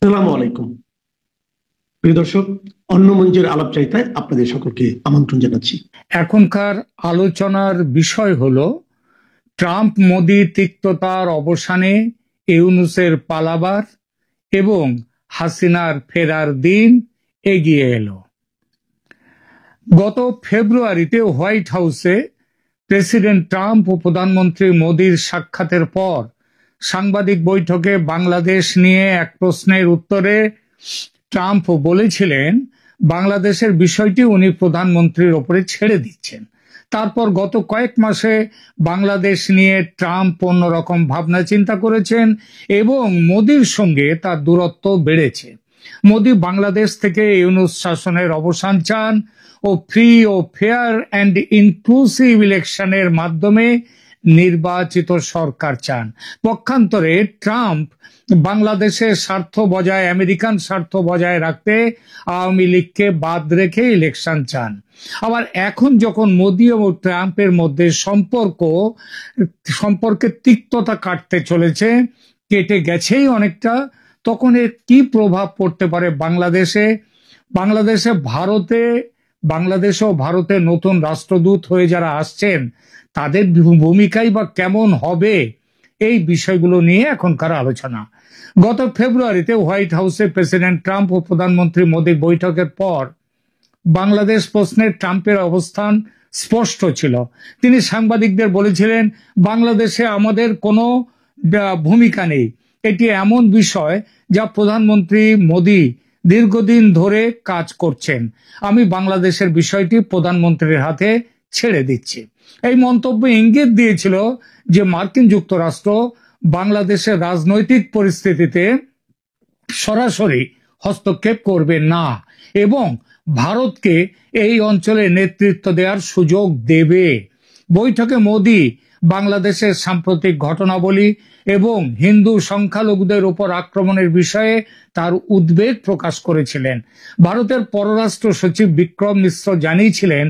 আসসালামু আলাইকুম প্রিয় দর্শক, অন্য মঞ্চের আলাপচারিতায় আপনাদের সকলকে আমন্ত্রণ জানাচ্ছি। এখনকার আলোচনার বিষয় হলো ট্রাম্প মোদি তিক্ততার অবসানে ইউনূসের পালাবার এবং হাসিনার ফেরার দিন এগিয়ে এলো। গত ফেব্রুয়ারিতে হোয়াইট হাউসে প্রেসিডেন্ট ট্রাম্প ও প্রধানমন্ত্রী মোদির সাক্ষাতের পর সাংবাদিক বৈঠকে বাংলাদেশ নিয়ে এক প্রশ্নের উত্তরে ট্রাম্প বলেছিলেন বাংলাদেশের বিষয়টি উনি প্রধানমন্ত্রীর ওপরে ছেড়ে দিচ্ছেন। তারপর গত কয়েক মাসে বাংলাদেশ নিয়ে ট্রাম্প অন্যরকম ভাবনা চিন্তা করেছেন এবং মোদির সঙ্গে তার দূরত্ব বেড়েছে। মোদি বাংলাদেশ থেকে ইউনূস শাসনের অবসান চান ও ফ্রি ও ফেয়ার অ্যান্ড ইনক্লুসিভ ইলেকশনের মাধ্যমে নির্বাচিত সরকার চান। পক্ষান্তরে ট্রাম্প বাংলাদেশের স্বার্থ বজায় আমেরিকান স্বার্থ বজায় রাখতে আওয়ামী লীগকে বাদ রেখে ইলেকশন চান। আবার এখন যখন মোদি ও ট্রাম্পের মধ্যে সম্পর্কে তিক্ততা কাটতে চলেছে, কেটে গেছেই অনেকটা, তখন এর কি প্রভাব পড়তে পারে বাংলাদেশে? বাংলাদেশে ও ভারতে নতুন রাষ্ট্রদূত হয়ে যারা আসছেন তাদের ভূমিকাই বা কেমন হবে? এই বিষয়গুলো নিয়ে এখনকার আলোচনা। গত ফেব্রুয়ারিতে হোয়াইট হাউসে প্রেসিডেন্ট ট্রাম্প ও প্রধানমন্ত্রী মোদির বৈঠকের পর বাংলাদেশ প্রশ্নে ট্রাম্পের অবস্থান স্পষ্ট ছিল। তিনি সাংবাদিকদের বলেছিলেন, বাংলাদেশে আমাদের কোনো ভূমিকা নেই। এটি এমন বিষয় যা প্রধানমন্ত্রী মোদি দীর্ঘদিন ধরে কাজ করছেন। আমি বাংলাদেশের বিষয়টি প্রধানমন্ত্রীর হাতে ছেড়ে দিচ্ছি। এই মন্তব্য ইঙ্গিত দিয়েছিল যে মার্কিন যুক্তরাষ্ট্র বাংলাদেশের রাজনৈতিক পরিস্থিতিতে সরাসরি হস্তক্ষেপ করবে না এবং ভারতকে এই অঞ্চলে নেতৃত্ব দেওয়ার সুযোগ দেবে। বৈঠকে মোদি বাংলাদেশের সাম্প্রতিক ঘটনাবলী এবং হিন্দু সংখ্যালঘুদের উপর আক্রমণের বিষয়ে তার উদ্বেগ প্রকাশ করেছিলেন। ভারতের পররাষ্ট্র সচিব বিক্রম মিশ্র জানিয়েছিলেন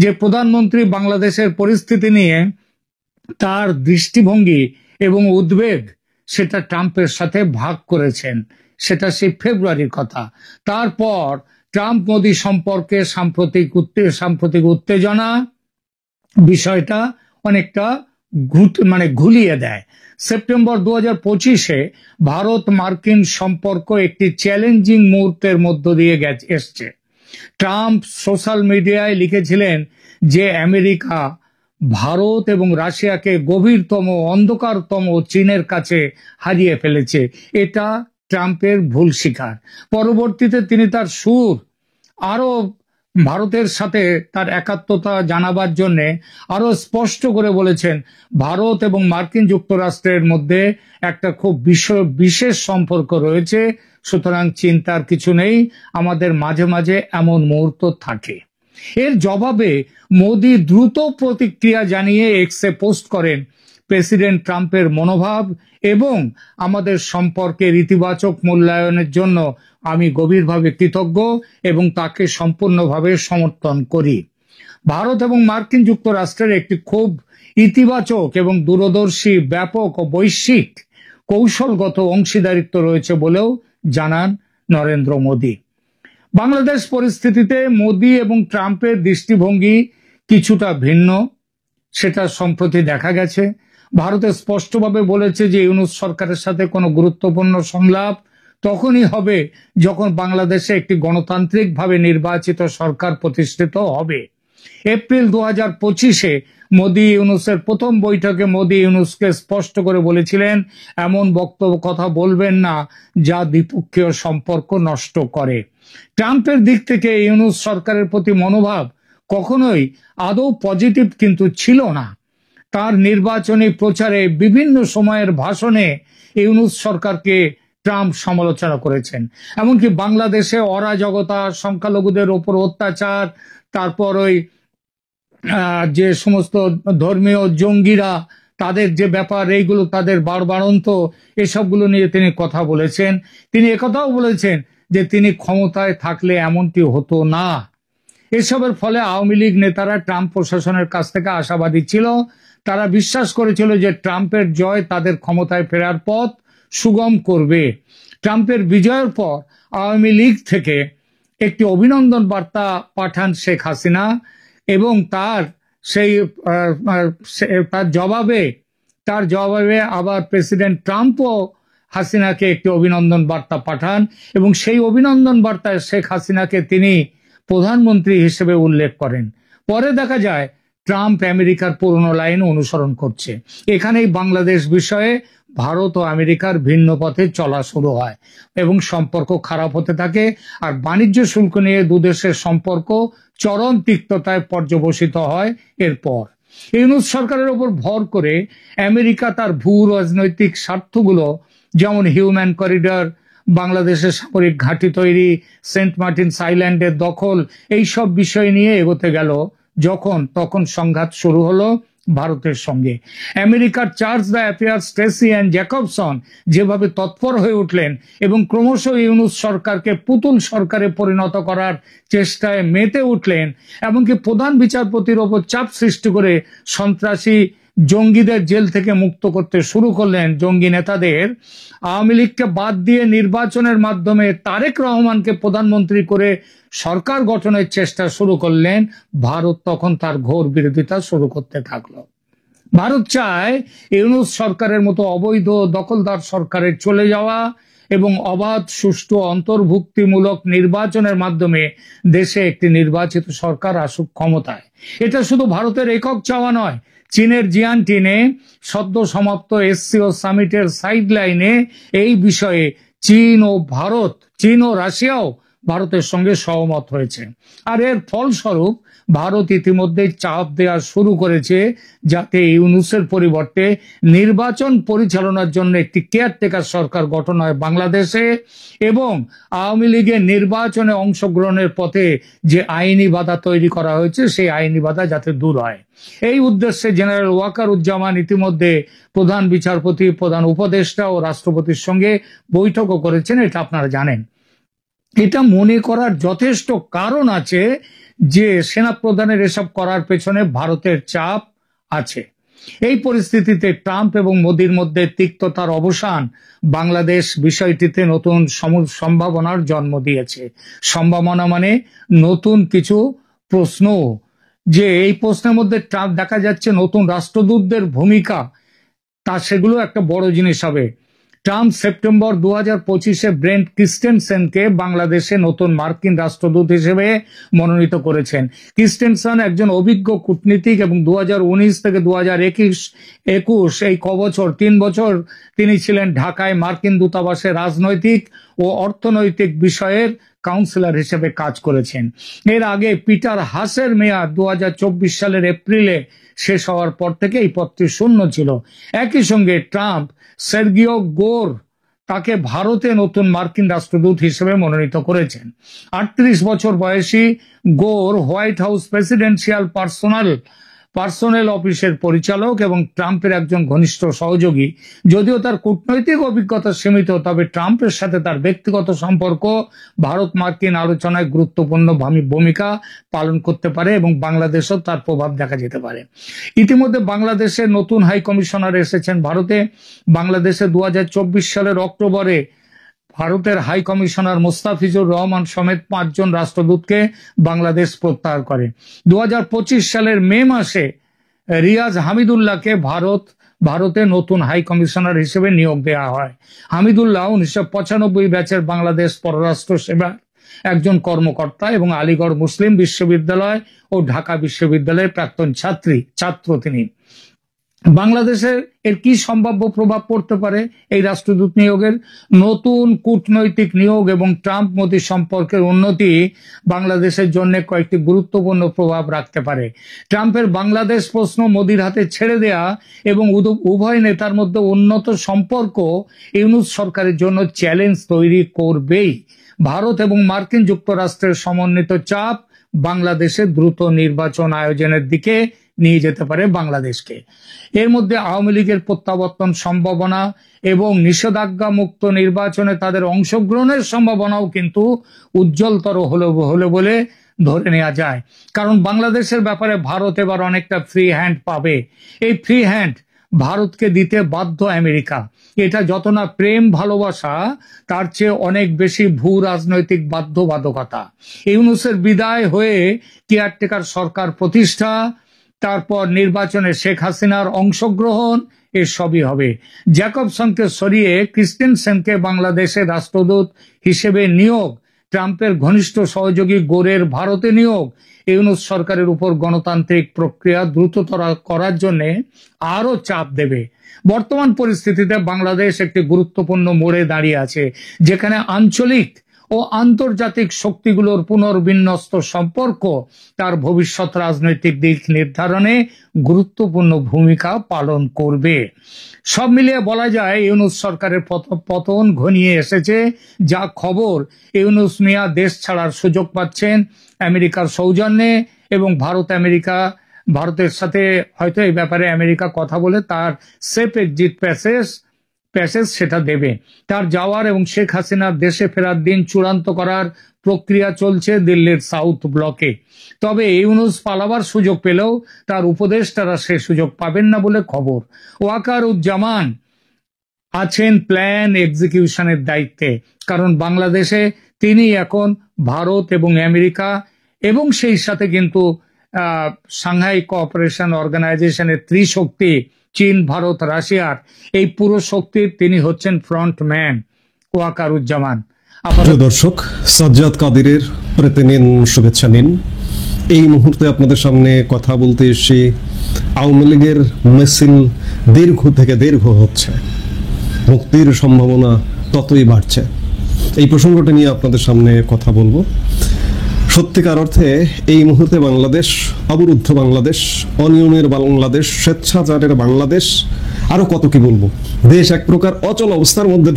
যে প্রধানমন্ত্রী বাংলাদেশের পরিস্থিতি নিয়ে তার দৃষ্টিভঙ্গি এবং উদ্বেগ সেটা ট্রাম্পের সাথে ভাগ করেছেন। সেটা সেই ফেব্রুয়ারির কথা। তারপর ট্রাম্প মোদি সম্পর্কে সাম্প্রতিক উত্তেজনা বিষয়টা অনেকটা ঘুলিয়ে দেয়। সেপ্টেম্বর 2025-এ ভারত মার্কিন সম্পর্ক একটি চ্যালেঞ্জিং মুহূর্তের মধ্য দিয়ে এসছে। ট্রাম্প সোশ্যাল মিডিয়ায় লিখেছিলেন যে আমেরিকা ভারত এবং রাশিয়াকে গভীরতম অন্ধকারতম চীনের কাছে হারিয়ে ফেলেছে। এটা ট্রাম্পের ভুল স্বীকার। পরবর্তীতে তিনি তার সুর আরো ভারতের সাথে তার একাত্মতা জানাবার জন্য আরো স্পষ্ট করে বলেছেন, ভারত এবং মার্কিন যুক্তরাষ্ট্রের মধ্যে একটা খুব বিশেষ সম্পর্ক রয়েছে, সুতরাং চিন্তার কিছু নেই, আমাদের মাঝে মাঝে এমন মুহূর্ত থাকে। এর জবাবে মোদি দ্রুত প্রতিক্রিয়া জানিয়ে এক্সে পোস্ট করেন, প্রেসিডেন্ট ট্রাম্পের মনোভাব এবং আমাদের সম্পর্কের ইতিবাচক মূল্যায়নের জন্য আমি গভীরভাবে কৃতজ্ঞ এবং তাকে সম্পূর্ণভাবে সমর্থন করি। ভারত এবং মার্কিন যুক্তরাষ্ট্রের একটি খুব ইতিবাচক এবং দূরদর্শী ব্যাপক ও বৈশ্বিক কৌশলগত অংশীদারিত্ব রয়েছে বলেও জানান নরেন্দ্র মোদি। বাংলাদেশ পরিস্থিতিতে মোদি এবং ট্রাম্পের দৃষ্টিভঙ্গি কিছুটা ভিন্ন, সেটা সম্প্রতি দেখা গেছে। ভারতে স্পষ্টভাবে বলেছে যে ইউনূস সরকারের সাথে কোনো গুরুত্বপূর্ণ সংলাপ তখনই হবে যখন বাংলাদেশে একটি গণতান্ত্রিকভাবে নির্বাচিত সরকার প্রতিষ্ঠিত হবে। এপ্রিল 2025-এ মোদি ইউনূসের প্রথম বৈঠকে মোদি ইউনূসকে স্পষ্ট করে বলেছিলেন, এমন কথা বলবেন না যা দ্বিপক্ষীয় সম্পর্ক নষ্ট করে। ট্রাম্পের দিক থেকে ইউনূস সরকারের প্রতি মনোভাব কখনোই আদৌ পজিটিভ কিন্তু ছিল না। তার নির্বাচনী প্রচারে বিভিন্ন সময়ের ভাষণে ইউনূস সরকারকে ট্রাম্প সমালোচনা করেছেন। এমনকি বাংলাদেশে অরাজকতা, সংখ্যালঘুদের ওপর অত্যাচার, তারপর ওই যে সমস্ত ধর্মীয় জঙ্গিরা তাদের যে ব্যাপার, এইগুলো তাদের বাড়বাড়ন্ত, এসবগুলো নিয়ে তিনি কথা বলেছেন। তিনি একথাও বলেছেন যে তিনি ক্ষমতায় থাকলে এমনটি হতো না। এসবের ফলে আওয়ামী লীগ নেতারা ট্রাম্প প্রশাসনের কাছ থেকে আশাবাদী ছিল। তারা বিশ্বাস করেছিল যে ট্রাম্পের জয় তাদের ক্ষমতায় ফেরার পথ সুগম করবে। ট্রাম্পের বিজয়ের পর আওয়ামী লীগ থেকে একটি অভিনন্দন বার্তা পাঠান শেখ হাসিনা এবং তার জবাবে আবার প্রেসিডেন্ট ট্রাম্পও হাসিনাকে একটি অভিনন্দন বার্তা পাঠান এবং সেই অভিনন্দন বার্তায় শেখ হাসিনাকে তিনি প্রধানমন্ত্রী হিসেবে উল্লেখ করেন। পরে দেখা যায় ট্রাম্প আমেরিকার পুরনো লাইন অনুসরণ করছে। এখানেই বাংলাদেশ বিষয়ে ভারত ও আমেরিকার ভিন্ন পথে চলা শুরু হয় এবং সম্পর্ক খারাপ হতে থাকে। আর বাণিজ্য শুল্ক নিয়ে দুদেশের সম্পর্ক চরম তিক্ততায় পর্যবসিত হয়। এরপর ইউনূস সরকারের উপর ভর করে আমেরিকা তার ভূ রাজনৈতিক স্বার্থগুলো, যেমন হিউম্যান করিডর, বাংলাদেশের সামরিক ঘাঁটি তৈরি, সেন্ট মার্টিনস আইল্যান্ডের দখল, এইসব বিষয় নিয়ে এগোতে গেল তখন সংঘাত শুরু হলো ভারতের সঙ্গে। আমেরিকার chargé d'affaires Tracy Ann Jacobson যেভাবে তৎপর হয়ে উঠলেন এবং ক্রমশ ইউনূস সরকারকে পুতুল সরকারে পরিণত করার চেষ্টায় মেতে উঠলেন, এমনকি প্রধান বিচারপতির ওপর চাপ সৃষ্টি করে সন্ত্রাসী জঙ্গিদের জেল থেকে মুক্ত করতে শুরু করলেন, জঙ্গি নেতাদের। আওয়ামী লীগকে বাদ দিয়ে নির্বাচনের মাধ্যমে তারেক রহমানকে প্রধানমন্ত্রী করে সরকার গঠনের চেষ্টা শুরু করলেন। ভারত তখন তার ঘোর বিরোধিতা শুরু করতে থাকলো। ভারত চায় ইউনূস সরকারের মতো অবৈধ দখলদার সরকারের চলে যাওয়া এবং অবাধ, সুষ্ঠু, অন্তর্ভুক্তিমূলক নির্বাচনের মাধ্যমে দেশে একটি নির্বাচিত সরকার আসুক ক্ষমতায়। এটা শুধু ভারতের একক চাওয়া নয়। চীনের জিয়ানটিনে সদ্য সমাপ্ত এসসিও সামিটের সাইডলাইনে এই বিষয়ে চীন ও রাশিয়াও ভারতের সঙ্গে সহমত হয়েছে। আর এর ফলস্বরূপ ভারত ইতিমধ্যে চাপ দেওয়া শুরু করেছে যাতে ইউনূসের পরিবর্তে নির্বাচন পরিচালনার জন্য একটি কেয়ারটেকার সরকার গঠন হয় বাংলাদেশে এবং আওয়ামী লীগের নির্বাচনে অংশগ্রহণের পথে যে আইনি বাধা তৈরি করা হয়েছে সেই আইনি বাধা যাতে দূর হয়। এই উদ্দেশ্যে জেনারেল ওয়াকারুজ্জামান ইতিমধ্যে প্রধান বিচারপতি, প্রধান উপদেষ্টা ও রাষ্ট্রপতির সঙ্গে বৈঠকও করেছেন। এটা আপনারা জানেন। এটা মনে করার যথেষ্ট কারণ আছে যে সেনাপ্রধানের এসব করার পেছনে ভারতের চাপ আছে। এই পরিস্থিতিতে ট্রাম্প এবং মোদির মধ্যে তিক্ততার অবসান বাংলাদেশ বিষয়টিতে নতুন সম্ভাবনার জন্ম দিয়েছে। সম্ভাবনা মানে নতুন কিছু প্রশ্ন, যে এই প্রশ্নের মধ্যে ট্রাম্প দেখা যাচ্ছে নতুন রাষ্ট্রদূতদের ভূমিকা, সেগুলো একটা বড় জিনিস হবে। ট্রাম্প সেপ্টেম্বর 2025-এ ব্রেন্ট ক্রিস্টেনসেনকে বাংলাদেশে নতুন মার্কিন রাষ্ট্রদূত হিসেবে মনোনীত করেছেন। ক্রিস্টেনসেন একজন অভিজ্ঞ কূটনীতিক এবং 2019 থেকে 2021 এই 3 বছর তিনি ছিলেন ঢাকায় মার্কিন দূতাবাসে রাজনৈতিক ও অর্থনৈতিক বিষয়ের কাউন্সিলর হিসেবে কাজ করেছেন। এর আগে পিটার হাসের মেয়াদ 2024 সালের এপ্রিলে শেষ হওয়ার পর থেকে এই পদটি শূন্য ছিল। একই সঙ্গে ট্রাম্প সের্গিও গোর তাকে ভারতে নতুন মার্কিন রাষ্ট্রদূত হিসেবে মনোনীত করেছেন। 38 বছর বয়সী গোর হোয়াইট হাউস প্রেসিডেন্সিয়াল পার্সোনেল অফিসের পরিচালক এবং ট্রাম্পের একজন ঘনিষ্ঠ সহযোগী। যদিও তার কূটনৈতিক অভিজ্ঞতা সীমিত, তবে ট্রাম্পের সাথে তার ব্যক্তিগত সম্পর্ক ভারত মার্কিন আলোচনায় গুরুত্বপূর্ণ ভূমিকা পালন করতে পারে এবং বাংলাদেশেও তার প্রভাব দেখা যেতে পারে। ইতিমধ্যে বাংলাদেশের নতুন হাই কমিশনার এসেছেন ভারতে। বাংলাদেশে 2024 সালের অক্টোবরে ভারতের হাই কমিশনার মুস্তাফিজুর রহমান সমেত 5 জন রাষ্ট্রদূতকে বাংলাদেশ প্রত্যাহার করে। 2025 সালের মে মাসে রিয়াজ হামিদুল্লাহকে ভারতে নতুন হাই কমিশনার হিসেবে নিয়োগ দেওয়া হয়। হামিদুল্লাহ 1995 ব্যাচের বাংলাদেশ পররাষ্ট্র সেবার একজন কর্মকর্তা এবং আলিগড় মুসলিম বিশ্ববিদ্যালয় ও ঢাকা বিশ্ববিদ্যালয়ের প্রাক্তন ছাত্র তিনি। বাংলাদেশের এর কি সম্ভাব্য প্রভাব পড়তে পারে এই রাষ্ট্রদূত নিয়োগের? নতুন কূটনৈতিক নিয়োগ এবং ট্রাম্প মোদি সম্পর্কের উন্নতি বাংলাদেশের জন্য কয়েকটি গুরুত্বপূর্ণ প্রভাব রাখতে পারে। ট্রাম্পের বাংলাদেশ প্রশ্ন মোদির হাতে ছেড়ে দেয়া এবং উভয় নেতার মধ্যে উন্নত সম্পর্ক ইউনূস সরকারের জন্য চ্যালেঞ্জ তৈরি করবেই। ভারত এবং মার্কিন যুক্তরাষ্ট্রের সমন্বিত চাপ বাংলাদেশে দ্রুত নির্বাচন আয়োজনের দিকে নিয়ে যেতে পারে বাংলাদেশকে। এর মধ্যে আওয়ামী লীগের প্রত্যাবর্তন সম্ভাবনা এবং নিষেধাজ্ঞা মুক্ত নির্বাচনে তাদের অংশগ্রহণের সম্ভাবনাও কিন্তু উজ্জ্বলতর হলো বলে ধরে নেওয়া যায়। কারণ বাংলাদেশের ব্যাপারে ভারত এবার অনেকটা ফ্রি হ্যান্ড পাবে। এই ফ্রি হ্যান্ড ভারতকে দিতে বাধ্য আমেরিকা। এটা যত না প্রেম ভালোবাসা, তার চেয়ে অনেক বেশি ভূ রাজনৈতিক বাধ্যবাধকতা। ইউনূসের বিদায় হয়ে কেয়ারটেকার সরকার প্রতিষ্ঠা, তারপর নির্বাচনে শেখ হাসিনার অংশগ্রহণ, এসবই হবে। জ্যাকবসনকে সরিয়ে ক্রিস্টেনসেনকে বাংলাদেশের রাষ্ট্রদূত হিসেবে নিয়োগ, ট্রাম্পের ঘনিষ্ঠ সহযোগী গোরের ভারতে নিয়োগ ইউনূস সরকারের উপর গণতান্ত্রিক প্রক্রিয়া দ্রুততর করার জন্য আরো চাপ দেবে। বর্তমান পরিস্থিতিতে বাংলাদেশ একটি গুরুত্বপূর্ণ মোড়ে দাঁড়িয়ে আছে, যেখানে আঞ্চলিক ও আন্তর্জাতিক শক্তিগুলোর পুনর্বিন্যস্ত সম্পর্ক তার ভবিষ্যৎ রাজনৈতিক দিক নির্ধারণে গুরুত্বপূর্ণ ভূমিকা পালন করবে। সব মিলিয়ে বলা যায় ইউনূস সরকারের পতন ঘনিয়ে এসেছে। যা খবর, ইউনূস মিয়া দেশ ছাড়ার সুযোগ পাচ্ছেন আমেরিকার সৌজন্যে, এবং ভারতের সাথে হয়তো এই ব্যাপারে আমেরিকা কথা বলে তার সেফ এক্সিট প্যাসেজ সেটা দেবে। তার যাওয়ার এবং শেখ হাসিনার দেশে ফেরার দিন চূড়ান্ত করার প্রক্রিয়া চলছে দিল্লির সাউথ ব্লকে। তবে ইউনূস পালাবার সুযোগ পেলেও তার উপদেষ্টারা সে সুযোগ পাবেন না বলে খবর। ওয়াকারুজ্জামান আছেন প্ল্যান এক্সিকিউশনের দায়িত্বে, কারণ বাংলাদেশে তিনি এখন ভারত এবং আমেরিকা এবং সেই সাথে কিন্তু সাংহাই কোঅপারেশন অর্গানাইজেশনের ত্রিশক্তি চীন, ভারত, রাশিয়ার এই পুরো শক্তির তিনি হচ্ছেন ফ্রন্টম্যান ওয়াকারুজ্জামান। দর্শক, সাজ্জাদ কাদিরের প্রতি নিন শুভেচ্ছা নিন। এই মুহূর্তে আপনাদের সামনে কথা বলতে এসে আওয়ামী লীগের মিছিল দীর্ঘ থেকে দীর্ঘ হচ্ছে, মুক্তির সম্ভাবনা ততই বাড়ছে। এই প্রসঙ্গটা নিয়ে আপনাদের সামনে কথা বলবো। সত্যিকার অর্থে এই মুহূর্তে বাংলাদেশ অবরুদ্ধ বাংলাদেশ, অনিয়মের বাংলাদেশ, স্বেচ্ছাচারের বাংলাদেশ, আরো কত কি বলবো। দেশ এক প্রকার অচল অবস্থার মধ্যে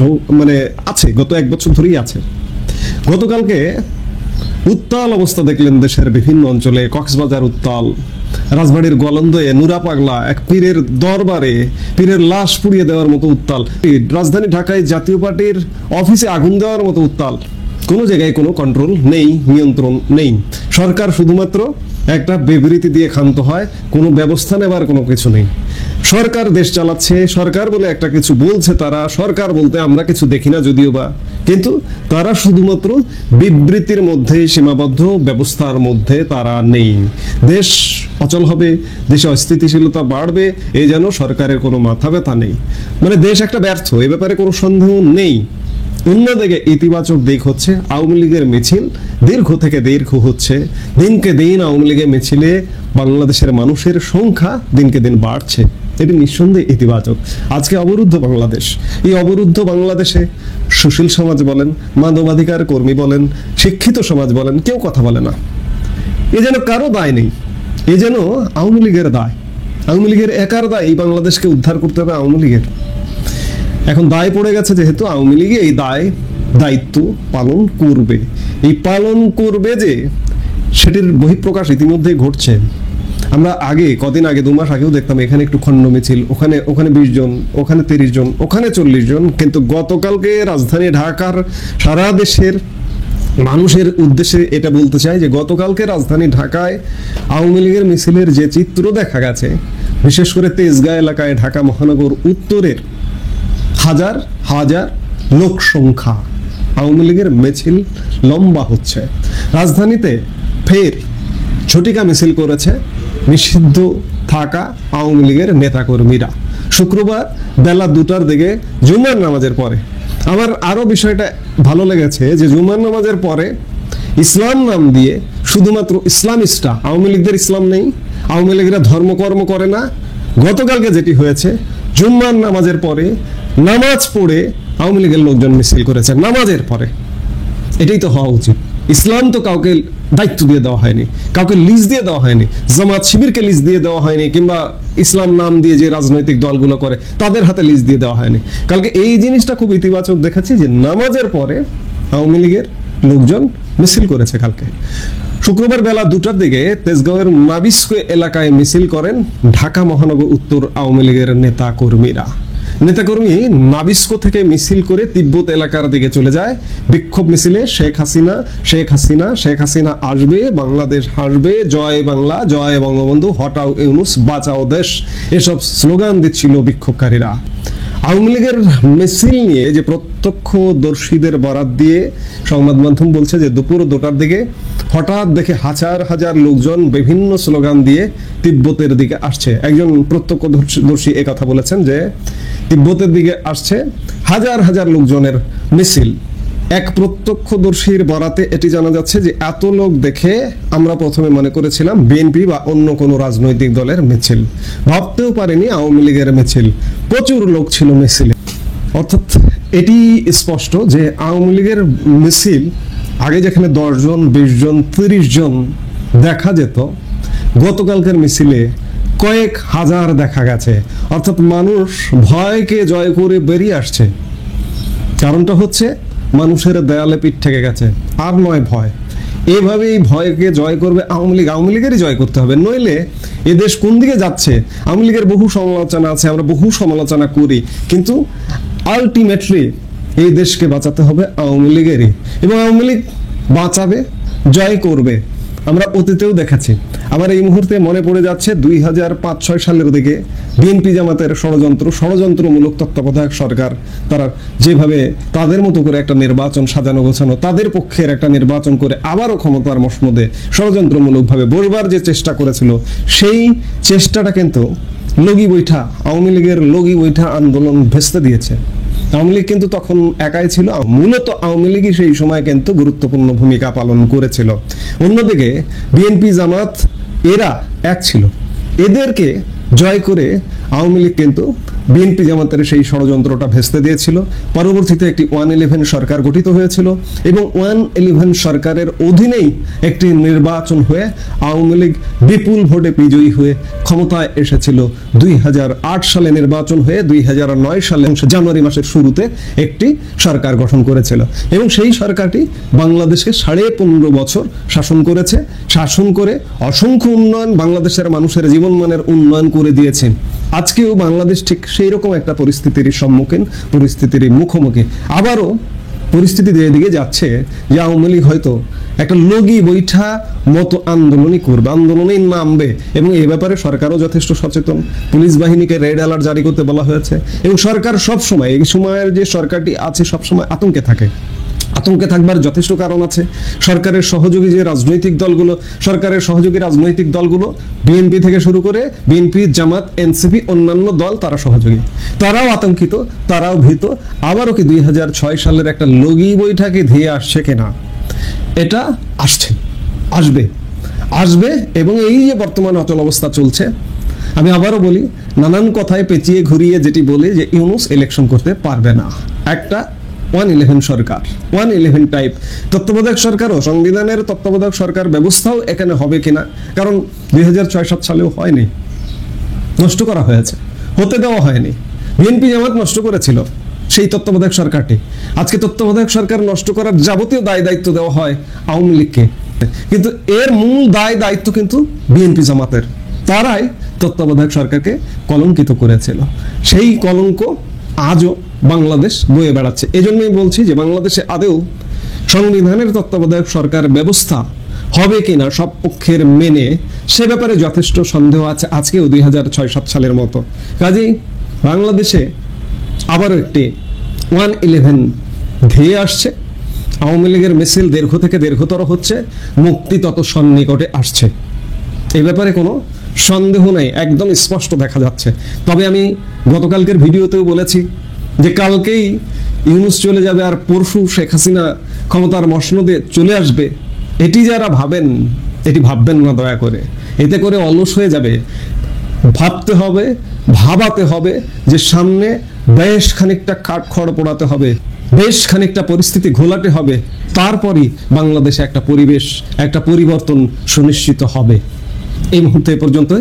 আছে, গত এক বছর ধরেই আছে। গতকালকে উত্তাল অবস্থা দেখলেন দেশের বিভিন্ন অঞ্চলে। কক্সবাজার উত্তাল, রাজবাড়ির গলন্দে নুরা পাগলা এক পীরের দরবারে পীরের লাশ পুড়িয়ে দেওয়ার মতো উত্তাল। রাজধানী ঢাকায় জাতীয় পার্টির অফিসে আগুন দেওয়ার মতো উত্তাল। কোনো জায়গায় কোনো কন্ট্রোল নেই, নিয়ন্ত্রণ নেই। সরকার শুধুমাত্র একটা বিবৃতি দিয়ে ক্ষান্ত হয়, কোনো ব্যবস্থা নেবার কোনো কিছু নেই। সরকার দেশ চালাচ্ছে, সরকার বলে একটা কিছু বলছে তারা, সরকার বলতে আমরা কিছু দেখি না যদিও বা, কিন্তু তারা শুধুমাত্র বিবৃতির মধ্যে সীমাবদ্ধ, ব্যবস্থার মধ্যে তারা নেই। দেশ অচল হবে, দেশে অস্থিতিশীলতা বাড়বে, এই যেন সরকারের কোনো মাথা ব্যথা নেই। মানে দেশ একটা ব্যর্থ, এ ব্যাপারে কোনো সন্দেহ নেই। অন্যদিকে ইতিবাচক দিক হচ্ছে আওয়ামী লীগের মিছিল দীর্ঘ থেকে দীর্ঘ হচ্ছে। দিনকে দিন আওয়ামী লীগের মিছিলে বাংলাদেশের মানুষের সংখ্যা দিনকে দিন বাড়ছে, এটি নিঃসন্দেহে ইতিবাচক। আজকে অবরুদ্ধ বাংলাদেশ, এই অবরুদ্ধ বাংলাদেশে সুশীল সমাজ বলেন, মানবাধিকার কর্মী বলেন, শিক্ষিত সমাজ বলেন, কেউ কথা বলে না। এ যেন কারো দায় নেই, এ যেন আওয়ামী লীগের দায়। আওয়ামী লীগের একার দায় এই বাংলাদেশকে উদ্ধার করতে হবে আওয়ামী লীগের। এখন দায় পড়ে গেছে যেহেতু আওয়ামী লীগ এই দায়িত্ব পালন করবে। এই পালন করবে যে সেটির বহিঃপ্রকাশ ইতিমধ্যেই ঘটছে। আমরা কদিন আগে 2 মাস আগেও দেখতাম এখানে একটু খণ্ড মিছিল, ওখানে 20 জন, ওখানে 30 জন, ওখানে 40 জন। কিন্তু গতকালকে রাজধানী ঢাকার সারা দেশের মানুষের উদ্দেশ্যে এটা বলতে চাই যে গতকালকে রাজধানী ঢাকায় আওয়ামী লীগের মিছিলের যে চিত্র দেখা গেছে, বিশেষ করে তেজগাঁ এলাকায়, ঢাকা মহানগর উত্তরের হাজার হাজার লোক সংখ্যা, আওয়ামী লীগের মিছিল লম্বা হচ্ছে। রাজধানীতে ফের ঝটিকা মিছিল করেছে নিষিদ্ধ থাকা আওয়ামী লীগের নেতাকর্মীরা শুক্রবার বেলা 2টার দিকে জুমার নামাজের পরে। আমার আরো বিষয়টা ভালো লেগেছে যে জুমার নামাজের পরে ইসলাম নাম দিয়ে শুধুমাত্র ইসলামিস্টরা, আওয়ামী লীগদের ইসলাম নেই, আওয়ামী লীগরা ধর্মকর্ম করে না। গতকালকে যেটি হয়েছে, জুম্মার নামাজের পরে নামাজ পড়ে আওয়ামী লীগের লোকজন মিছিল করেছে নামাজের পরে। এটাই তো হওয়া উচিত। ইসলাম তো কাউকে দায়িত্ব দিয়ে দেওয়া হয়নি, কাউকে লিজ দিয়ে দেওয়া হয়নি, জামাত শিবিরকে লিজ দিয়ে দেওয়া হয়নি, কিংবা ইসলাম নাম দিয়ে যে রাজনৈতিক দলগুলো করে তাদের হাতে লিজ দিয়ে দেওয়া হয়নি। কালকে এই জিনিসটা খুব ইতিবাচক দেখাচ্ছি যে নামাজের পরে আওয়ামী লীগের লোকজন মিছিল করেছে। কালকে শুক্রবার বেলা 2টার দিকে তেজগাঁওয়ের নাবিস্কো এলাকায় মিছিল করেন ঢাকা মহানগর উত্তর আওয়ামী লীগের নেতা কর্মীরা। নেতাকর্মী নাবিস্কো থেকে মিছিল করে তিব্বত এলাকার দিকে চলে যায়। বিক্ষোভ মিছিলে শেখ হাসিনা শেখ হাসিনা শেখ হাসিনা আসবে, বাংলাদেশ হাসবে, জয় বাংলা, জয় বঙ্গবন্ধু, হটাও ইউনূস, বাঁচাও দেশ, এসব স্লোগান দিচ্ছিল বিক্ষোভকারীরা। আওয়ামী লীগের মিছিল নিয়ে যে প্রত্যক্ষদর্শীদের বরাত দিয়ে সংবাদ মাধ্যম বলছে যে দুপুর 2টার দিকে হঠাৎ দেখে হাজার হাজার লোকজন বিভিন্ন স্লোগান দিয়ে তিব্বতের দিকে আসছে। একজন প্রত্যক্ষদর্শী কথা বলেছেন যে তিব্বতের দিকে আসছে হাজার হাজার লোকজনের মিছিল। এক প্রত্যক্ষদর্শীর বরাতে এটি জানা যাচ্ছে যে এত লোক দেখে আমরা প্রথমে মনে করেছিলাম বিএনপি বা অন্য কোনো রাজনৈতিক দলের মিছিল, ভাবতেও পারিনি আওয়ামী লীগের মিছিল। প্রচুর লোক ছিল মিছিলে। অর্থাৎ এটি স্পষ্ট যে আওয়ামী লীগের মিছিল আগে যেখানে 10 জন 20 জন 30 জন দেখা যেত, গতকালকের মিছিলে কয়েক হাজার দেখা গেছে। অর্থাৎ মানুষ ভয়কে জয় করে বেরিয়ে আসছে। কারণটা হচ্ছে মানুষের দেয়ালে পিঠ থেকে গেছে, আর নয় ভয়। এভাবেই ভয়কে জয় করবে আওয়ামী লীগ। আওয়ামী লীগেরই জয় করতে হবে, নইলে এ দেশ কোন দিকে যাচ্ছে। আওয়ামী লীগের বহু সমালোচনা আছে, আমরা বহু সমালোচনা করি, কিন্তু আলটিমেটলি এই দেশকে বাঁচাতে হবে আওয়ামী লীগেরই, এবং আওয়ামী লীগ বাঁচাবে, জয় করবে। আমরা অতীতেও দেখাচ্ছি। আমার এই মুহূর্তে মনে পড়ে যাচ্ছে 2005-6 সালের দিকে বিএনপি জামাতের ষড়যন্ত্রমূলক তত্ত্বাবধায়ক সরকার, তারা যেভাবে তাদের মতো করে একটা নির্বাচন সাজানো গোছানো, তাদের পক্ষের একটা নির্বাচন করে আবারও ক্ষমতার মসনদে ষড়যন্ত্রমূলকভাবে বলবার যে চেষ্টা করেছিল, সেই চেষ্টাটা কিন্তু লগি বৈঠা, আওয়ামী লীগের লগি বৈঠা আন্দোলন ভেস্তে দিয়েছে। আওয়ামী লীগ কিন্তু তখন একাই ছিল, মূলত আওয়ামী লীগই সেই সময় কিন্তু গুরুত্বপূর্ণ ভূমিকা পালন করেছিল। অন্যদিকে বিএনপি জামাত এরা এক ছিল, এদেরকে জয় করে আওয়ামী লীগ কিন্তু বিএনপি জামাতের সেই ষড়যন্ত্রটা ভেস্তে দিয়েছিল। পরবর্তীতে একটি 1-11 সরকার গঠিত হয়েছিল এবং 1-11 সরকারের অধীনেই একটি নির্বাচন হয়ে আওয়ামী লীগ বিপুল ভোটে বিজয়ী হয়ে ক্ষমতায় এসেছিল। 2008 সালে নির্বাচন হয়ে 2009 সালে জানুয়ারি মাসের শুরুতে একটি সরকার গঠন করেছিল এবং সেই সরকারটি বাংলাদেশকে 15.5 বছর শাসন করেছে। শাসন করে অসংখ্য উন্নয়ন, বাংলাদেশের মানুষের জীবনমানের উন্নয়ন করে দিয়েছে। আজকেও বাংলাদেশ ঠিক সেই রকম একটা পরিস্থিতির মুখোমুখি। আবারও পরিস্থিতি এদিকে যাচ্ছে যে আওয়ামী লীগ হয়তো একটা লগি বৈঠা মতো আন্দোলনই করবে, আন্দোলনেই নামবে, এবং এই ব্যাপারে সরকারও যথেষ্ট সচেতন। পুলিশ বাহিনীকে রেড অ্যালার্ট জারি করতে বলা হয়েছে এবং সরকার সবসময়, এই সময়ের যে সরকারটি আছে সবসময় আতঙ্কে থাকে। আতঙ্কে থাকবার যথেষ্ট কারণ আছে। সরকারের সহযোগী রাজনৈতিক দলগুলো বিএনপি থেকে শুরু করে বিএনপি, জামাত, এনসিপি, অন্যান্য দল, তারা সহযোগী, তারাও আতঙ্কিত, তারাও ভীত। আবারও কি 2006 সালের একটা লগি বৈঠকে ধেয়ে আসছে কিনা? এটা আসবে এবং এই যে বর্তমান অচল অবস্থা চলছে, আমি আবারও বলি, নানান কথায় পেঁচিয়ে ঘুরিয়ে যেটি বলি যে ইউনূস ইলেকশন করতে পারবে না। একটা 1-11 সরকার, 1-11 টাইপ তত্ত্বাবধায়ক সরকারও, সংবিধানের তত্ত্বাবধায়ক সরকার ব্যবস্থাও এখানে হবে কিনা, কারণ 2006-7 সালেও হয়নি, নষ্ট করা হয়েছে, হতে দেওয়া হয়নি। বিএনপি জামাত নষ্ট করেছিল সেই তত্ত্বাবধায়ক সরকারটি। আজকে তত্ত্বাবধায়ক সরকার নষ্ট করার যাবতীয় দায় দায়িত্ব দেওয়া হয় আওয়ামী লীগকে, কিন্তু এর মূল দায় দায়িত্ব কিন্তু বিএনপি জামাতের। তারাই তত্ত্বাবধায়ক সরকারকে কলঙ্কিত করেছিল। সেই কলঙ্ক আজও বাংলাদেশ বয়ে বেড়াচ্ছে। এজন্যই বলছি যে বাংলাদেশে আদৌ সংবিধানের তত্ত্বাবধায়ক সরকার ব্যবস্থা হবে কিনা সব পক্ষের মেনে, সে ব্যাপারে যথেষ্ট সন্দেহ আছে আজকেও 2006-7 সালের মতো। কাজেই বাংলাদেশে আবারও একটি 1-11 ধেয়ে আসছে। আওয়ামী লীগের মিছিল দীর্ঘ থেকে দীর্ঘতর হচ্ছে, মুক্তি তত সন্নিকটে আসছে, এই ব্যাপারে কোনো সন্দেহ নেই, একদম স্পষ্ট দেখা যাচ্ছে। তবে আমি গতকালকের ভিডিওতেও বলেছি যে কালকেই ইউনূস চলে যাবে আর পরশু শেখ হাসিনা ক্ষমতার মসনদে চলে আসবে, এটি যারা ভাবেন, এটি ভাববেন না দয়া করে। এতে করে অলস হয়ে যাবে। ভাবাতে হবে যে সামনে বেশ খানিকটা কাঠখড় পোড়াতে হবে, বেশ খানিকটা পরিস্থিতি ঘোলাতে হবে, তারপরই বাংলাদেশে একটা পরিবেশ, একটা পরিবর্তন সুনিশ্চিত হবে। এই মুহূর্তে পর্যন্ত